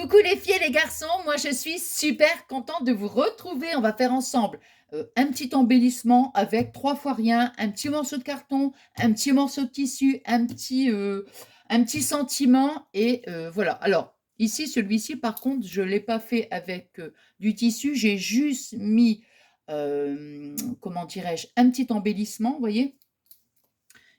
Coucou les filles et les garçons, moi je suis super contente de vous retrouver. On va faire ensemble un petit embellissement avec 3 fois rien, un petit morceau de carton, un petit morceau de tissu, un petit sentiment et voilà. Alors ici, celui-ci par contre, je ne l'ai pas fait avec du tissu, j'ai juste mis, comment dirais-je, un petit embellissement, vous voyez.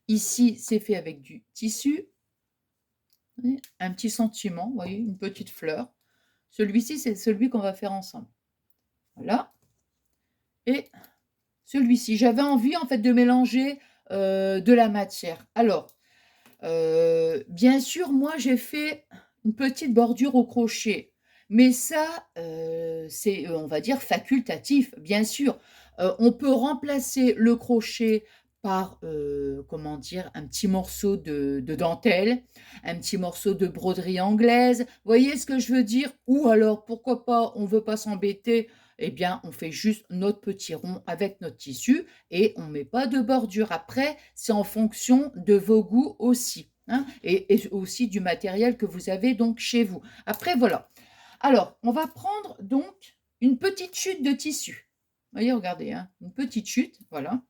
Ici, c'est fait avec du tissu, un petit sentiment, vous voyez, une petite fleur. Celui-ci, c'est celui qu'on va faire ensemble. Voilà. Et celui-ci, j'avais envie en fait de mélanger de la matière. Alors, bien sûr, moi j'ai fait une petite bordure au crochet. Mais ça, c'est, on va dire, facultatif, bien sûr. On peut remplacer le crochet par, comment dire, un petit morceau de dentelle, un petit morceau de broderie anglaise. Vous voyez ce que je veux dire? Ou alors, pourquoi pas, on ne veut pas s'embêter, eh bien, on fait juste notre petit rond avec notre tissu et on ne met pas de bordure. Après, c'est en fonction de vos goûts aussi. Hein, et aussi du matériel que vous avez donc chez vous. Après, voilà. Alors, on va prendre donc une petite chute de tissu. Vous voyez, regardez, hein, une petite chute, voilà.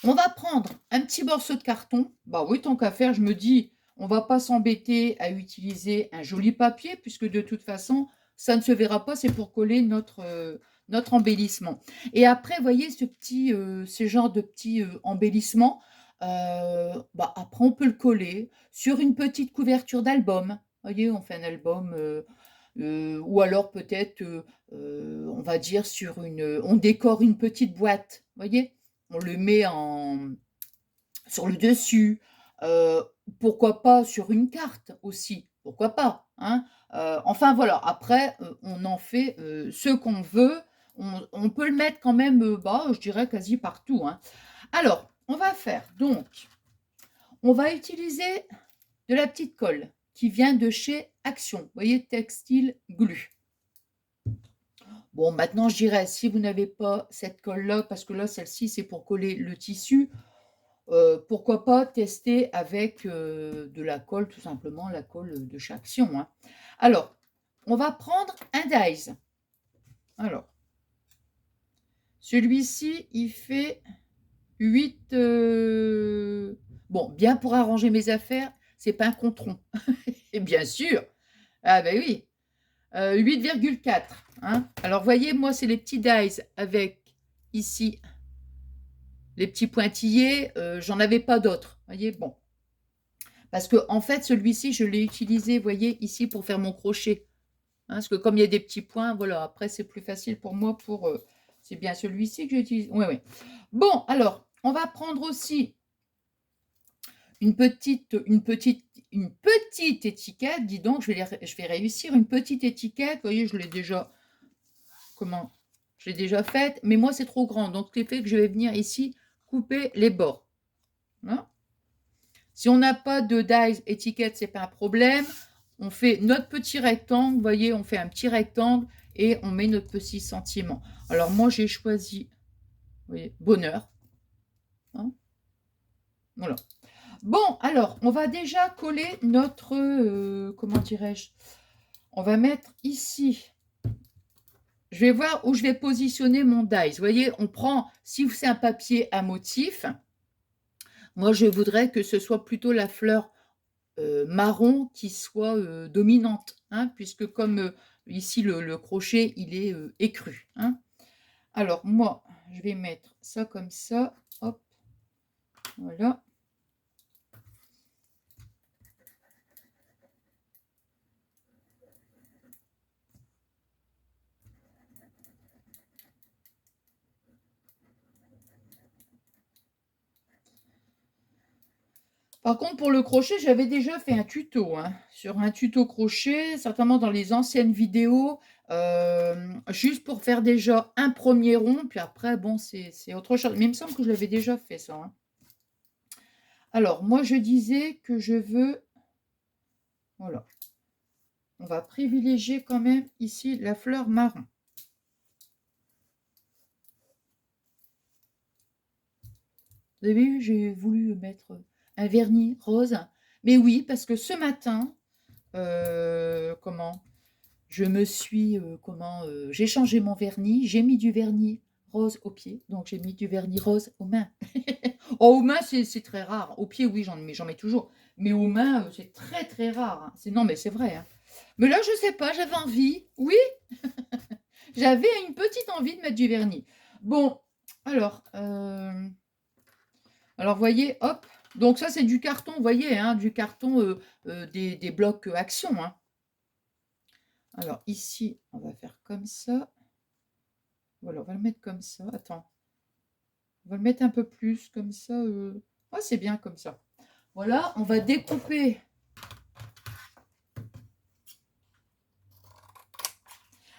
On va prendre un petit morceau de carton. Bah oui, tant qu'à faire, je me dis, on va pas s'embêter à utiliser un joli papier, puisque de toute façon, ça ne se verra pas, c'est pour coller notre embellissement. Et après, vous voyez, ce genre de petit embellissement, bah, après, on peut le coller sur une petite couverture d'album. Vous voyez, on fait un album, ou alors peut-être, on va dire, on décore une petite boîte, vous voyez. On le met sur le dessus, pourquoi pas sur une carte aussi, pourquoi pas, hein. Enfin voilà, après, on en fait, ce qu'on veut. On peut le mettre quand même, bah, je dirais quasi partout, hein. Alors, on va faire donc, on va utiliser de la petite colle qui vient de chez Action. Vous voyez, Textile Glue. Bon, maintenant, je dirais, si vous n'avez pas cette colle-là, parce que là, celle-ci, c'est pour coller le tissu, pourquoi pas tester avec de la colle, tout simplement, la colle de chez Action, hein. Alors, on va prendre un dies. Alors, celui-ci, il fait 8. Bon, bien pour arranger mes affaires, c'est pas un contron. Et bien sûr, ah ben oui, 8,4. Hein. Alors, voyez, moi, c'est les petits dies avec ici les petits pointillés. J'en avais pas d'autres. Voyez, bon. Parce que, en fait, celui-ci, je l'ai utilisé, vous voyez, ici pour faire mon crochet. Hein, parce que comme il y a des petits points, voilà, après, c'est plus facile pour moi pour... c'est bien celui-ci que j'utilise. Oui, oui. Bon, alors, on va prendre aussi une petite étiquette. Dis donc, je vais réussir une petite étiquette. Vous voyez, je l'ai déjà... Comment? Je l'ai déjà faite. Mais moi, c'est trop grand. Donc, ce qui fait que je vais venir ici couper les bords. Hein. Si on n'a pas de dies étiquette, c'est pas un problème. On fait notre petit rectangle, vous voyez, on fait un petit rectangle et on met notre petit sentiment. Alors moi, j'ai choisi, vous voyez, bonheur. Hein, voilà. Bon, alors, on va déjà coller notre, comment dirais-je, on va mettre ici. Je vais voir où je vais positionner mon dies. Vous voyez, on prend, si c'est un papier à motif, moi, je voudrais que ce soit plutôt la fleur marron qui soit dominante, hein, puisque comme ici le crochet, il est écru. Hein. Alors, moi, je vais mettre ça comme ça. Hop, voilà. Par contre, pour le crochet, j'avais déjà fait un tuto, hein, sur un tuto crochet, certainement dans les anciennes vidéos, juste pour faire déjà un premier rond, puis après, bon, c'est autre chose. Mais il me semble que je l'avais déjà fait, ça. Hein. Alors, moi, je disais que je veux... Voilà. On va privilégier quand même ici la fleur marron. Vous avez vu, j'ai voulu mettre un vernis rose. Mais oui, parce que ce matin, comment? Je me suis, j'ai changé mon vernis, j'ai mis du vernis rose aux pieds, donc j'ai mis du vernis rose aux mains. Oh, aux mains, c'est très rare. Aux pieds, oui, j'en mets toujours. Mais aux mains, c'est très, très rare, hein. Non, mais c'est vrai, hein. Mais là, je sais pas, j'avais envie. Oui, j'avais une petite envie de mettre du vernis. Bon, alors, voyez, hop. Donc ça, c'est du carton, vous voyez, hein, du carton des blocs Action, hein. Alors ici, on va faire comme ça. Voilà, on va le mettre comme ça. Attends. On va le mettre un peu plus, comme ça. Ouais, c'est bien comme ça. Voilà, on va découper.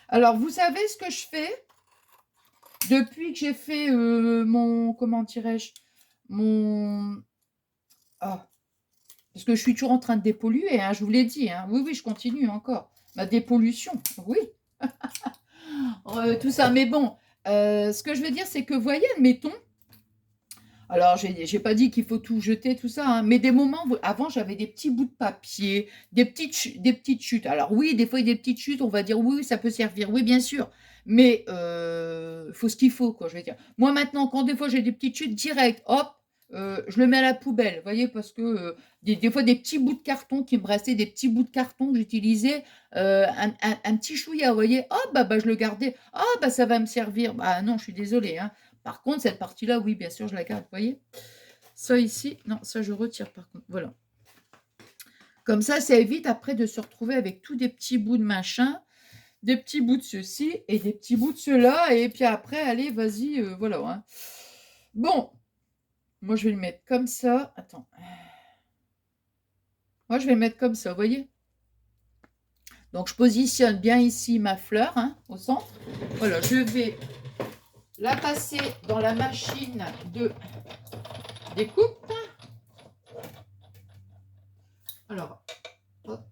Alors, vous savez ce que je fais depuis que j'ai fait mon, comment dirais-je, mon... Ah, parce que je suis toujours en train de dépolluer, hein, je vous l'ai dit, hein. Oui, oui, je continue encore. Ma dépollution, oui. Tout ça, mais bon, ce que je veux dire, c'est que, voyez, admettons, alors j'ai pas dit qu'il faut tout jeter, tout ça, hein, mais des moments, avant, j'avais des petits bouts de papier, des petites chutes. Alors oui, des fois, il y a des petites chutes, on va dire, oui, ça peut servir, oui, bien sûr, mais faut ce qu'il faut, quoi, je veux dire. Moi, maintenant, quand des fois, j'ai des petites chutes, direct, hop, je le mets à la poubelle, vous voyez, parce que des fois, des petits bouts de carton qui me restaient, des petits bouts de carton que j'utilisais, un petit chouïa, vous voyez, hop, bah, je le gardais, ah, bah, ça va me servir. Bah non, je suis désolée, hein. Par contre, cette partie-là, oui, bien sûr, je la garde, vous voyez. Ça ici, non, ça je retire par contre, voilà. Comme ça évite après de se retrouver avec tous des petits bouts de machin, des petits bouts de ceci et des petits bouts de cela. Et puis après, allez, vas-y, voilà, hein. Bon, moi je vais le mettre comme ça. Attends. Moi je vais le mettre comme ça, vous voyez. Donc je positionne bien ici ma fleur, hein, au centre. Voilà, je vais la passer dans la machine de découpe. Alors, hop.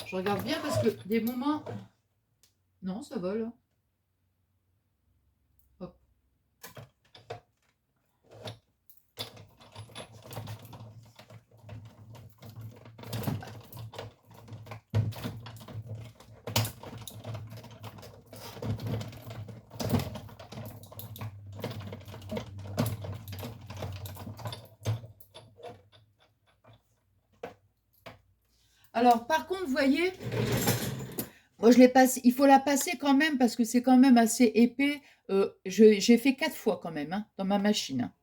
Je regarde bien parce que des moments... Non, ça va là. Hop. Alors, par contre, vous voyez, moi je l'ai passé, il faut la passer quand même parce que c'est quand même assez épais. J'ai fait 4 fois quand même, hein, dans ma machine, hein,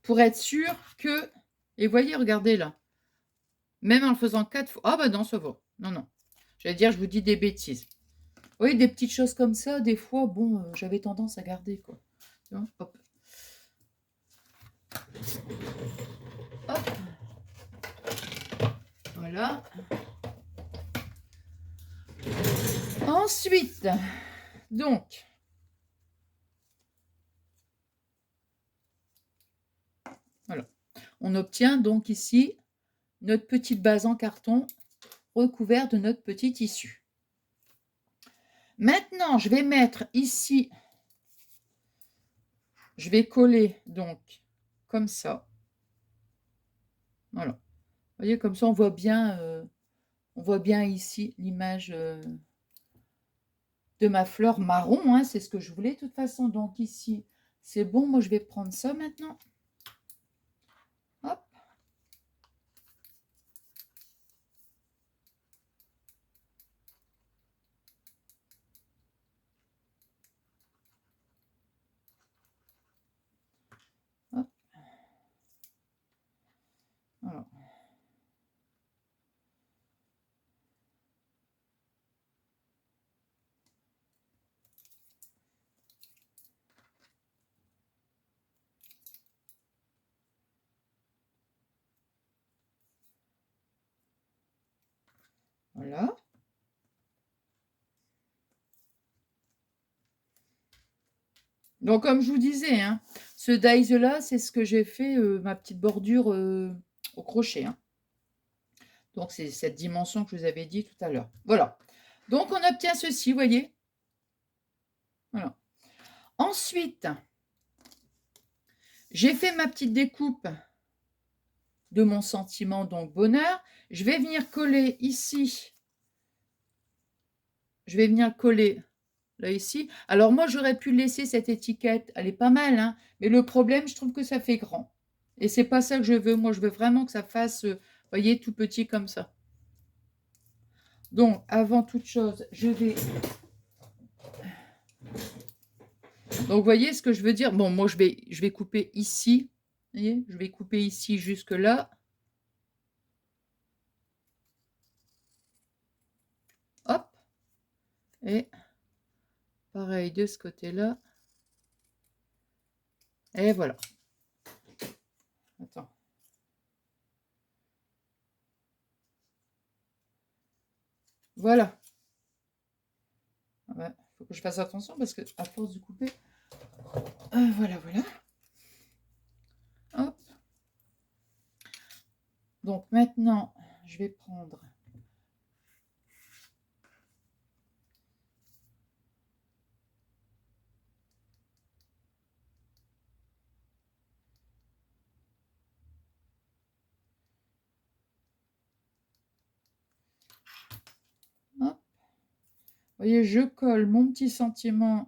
pour être sûr que... Et vous voyez, regardez là. Même en le faisant 4 fois... Ah bah non, ça va. Non, non. J'allais dire, je vous dis des bêtises. Oui, des petites choses comme ça, des fois, bon, j'avais tendance à garder, quoi. Hop. Hop. Voilà. Ensuite, donc, voilà. On obtient donc ici notre petite base en carton recouverte de notre petit tissu. Maintenant, je vais mettre ici, je vais coller donc comme ça. Voilà. Vous voyez, comme ça, on voit bien ici l'image de ma fleur marron, hein, c'est ce que je voulais de toute façon. Donc ici, c'est bon. Moi, je vais prendre ça maintenant. Hop. Hop. Voilà. Voilà. Donc, comme je vous disais, hein, ce dies-là, c'est ce que j'ai fait, ma petite bordure au crochet, hein. Donc, c'est cette dimension que je vous avais dit tout à l'heure. Voilà. Donc, on obtient ceci, vous voyez. Voilà. Ensuite, J'ai fait ma petite découpe de mon sentiment, donc bonheur. Je vais venir coller ici. Je vais venir coller là, ici. Alors moi, j'aurais pu laisser cette étiquette. Elle est pas mal, hein, mais le problème, je trouve que ça fait grand. Et c'est pas ça que je veux. Moi, je veux vraiment que ça fasse, voyez, tout petit comme ça. Donc, avant toute chose, je vais... Donc, vous voyez ce que je veux dire? Bon, moi, je vais couper ici. Vous voyez? Je vais couper ici jusque là. Hop. Et pareil de ce côté-là. Et voilà. Attends. Voilà. Ouais, faut que je fasse attention parce que à force de couper... voilà, voilà. Hop. Donc maintenant, je vais prendre... Hop. Vous voyez, je colle mon petit sentiment.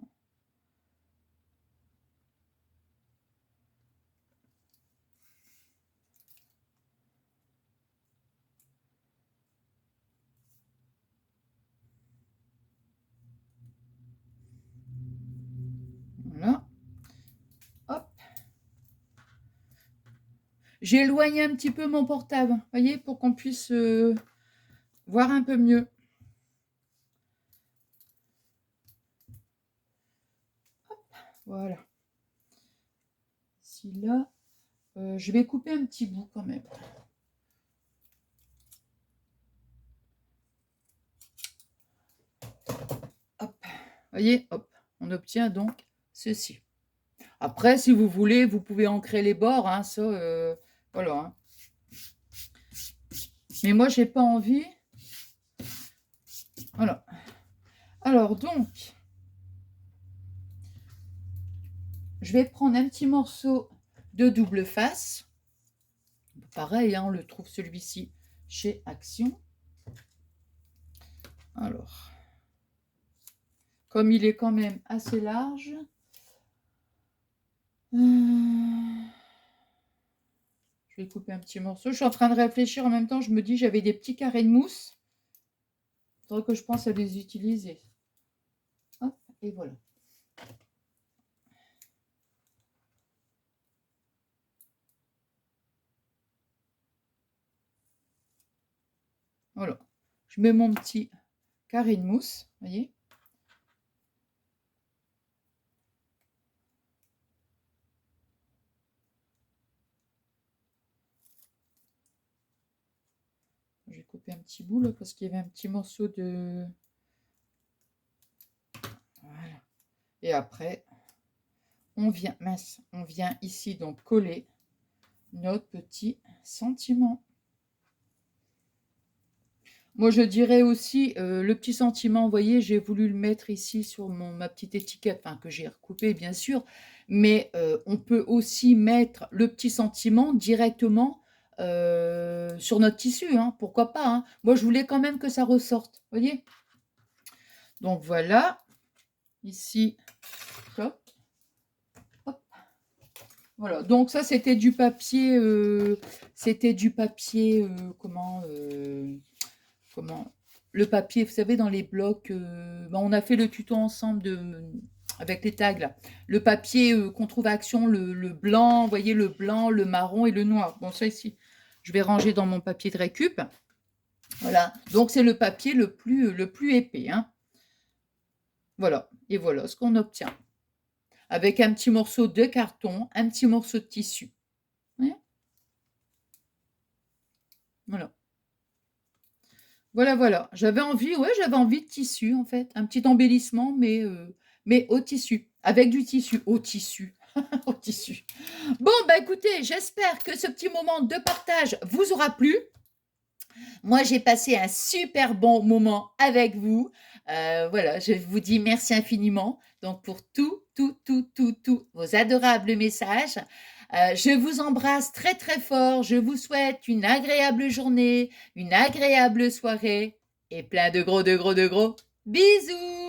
Voilà. Hop. J'ai éloigné un petit peu mon portable, vous voyez, pour qu'on puisse voir un peu mieux. Hop. Voilà. Ici, là, je vais couper un petit bout quand même. Hop. Vous voyez, hop. On obtient donc ceci. Après, si vous voulez, vous pouvez ancrer les bords, hein, ça, voilà. Hein. Mais moi, j'ai pas envie. Voilà. Alors, donc, je vais prendre un petit morceau de double face. Pareil, hein, on le trouve celui-ci chez Action. Alors, comme il est quand même assez large, je vais couper un petit morceau. Je suis en train de réfléchir en même temps. Je me dis, j'avais des petits carrés de mousse. Il faudrait que je pense à les utiliser. Hop, et voilà. Voilà. Je mets mon petit carré de mousse, vous voyez. Je vais couper un petit bout là parce qu'il y avait un petit morceau de... Voilà. Et après, on vient ici donc coller notre petit sentiment. Moi, je dirais aussi le petit sentiment, vous voyez, j'ai voulu le mettre ici sur ma petite étiquette, enfin, que j'ai recoupée, bien sûr, mais on peut aussi mettre le petit sentiment directement sur notre tissu, hein, pourquoi pas. Hein. Moi, je voulais quand même que ça ressorte, vous voyez. Donc, voilà, ici, hop, hop. Voilà, donc ça, c'était du papier, comment le papier, vous savez, dans les blocs, on a fait le tuto ensemble avec les tags, là. Le papier qu'on trouve à Action, le blanc, vous voyez, le blanc, le marron et le noir. Bon, ça ici, je vais ranger dans mon papier de récup. Voilà, donc c'est le papier le plus épais. Hein. Voilà, et voilà ce qu'on obtient. Avec un petit morceau de carton, un petit morceau de tissu. Ouais. Voilà. Voilà, voilà. J'avais envie de tissu, en fait. Un petit embellissement, mais au tissu. Avec du tissu. Au tissu. Au tissu. Bon, bah écoutez, j'espère que ce petit moment de partage vous aura plu. Moi, j'ai passé un super bon moment avec vous. Voilà, je vous dis merci infiniment. Donc, pour tous vos adorables messages. Je vous embrasse très très fort. Je vous souhaite une agréable journée, une agréable soirée et plein de gros bisous.